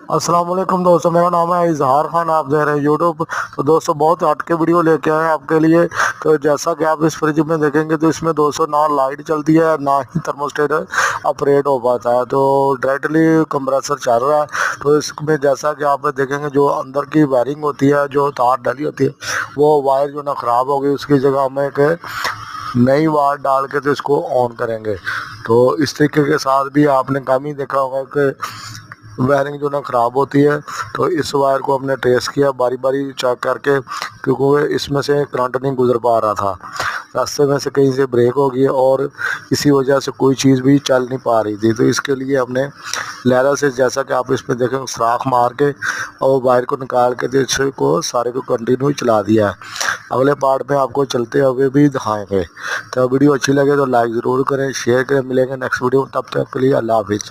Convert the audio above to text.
अस्सलाम वालेकुम दोस्तों, मेरा नाम है इजहार खान। आप देख रहे हैं यूट्यूब। तो दोस्तों बहुत हट के वीडियो लेके आए हैं आपके लिए। तो जैसा कि आप इस फ्रिज में देखेंगे तो इसमें दोस्तों ना लाइट चलती है ना ही थर्मोस्टेट ऑपरेट हो पाता है, तो डायरेक्टली कंप्रेसर चल रहा है। तो इसमें जैसा कि आप देखेंगे जो अंदर की वायरिंग होती है, जो तार डली होती है, वो वायर जो ना ख़राब हो गई, उसकी जगह हमें एक नई वायर डाल के तो इसको ऑन करेंगे। तो इस तरीके के साथ भी आपने काम ही देखा होगा कि वायरिंग जो ना ख़राब होती है। तो इस वायर को हमने ट्रेस किया बारी बारी चेक करके, क्योंकि इसमें से करंट नहीं गुजर पा रहा था। रास्ते में से कहीं से ब्रेक हो गई और इसी वजह से कोई चीज़ भी चल नहीं पा रही थी। तो इसके लिए हमने लहरा से, जैसा कि आप इसमें देखें, सुराख मार के और वायर को निकाल के तो इसको सारे को कंटिन्यू ही चला दिया है। अगले पार्ट में आपको चलते हुए भी दिखाएंगे। तो वीडियो अच्छी लगे तो लाइक ज़रूर करें, शेयर करें। मिलेंगे नेक्स्ट वीडियो, तब तक के लिए अल्लाह हाफिज़।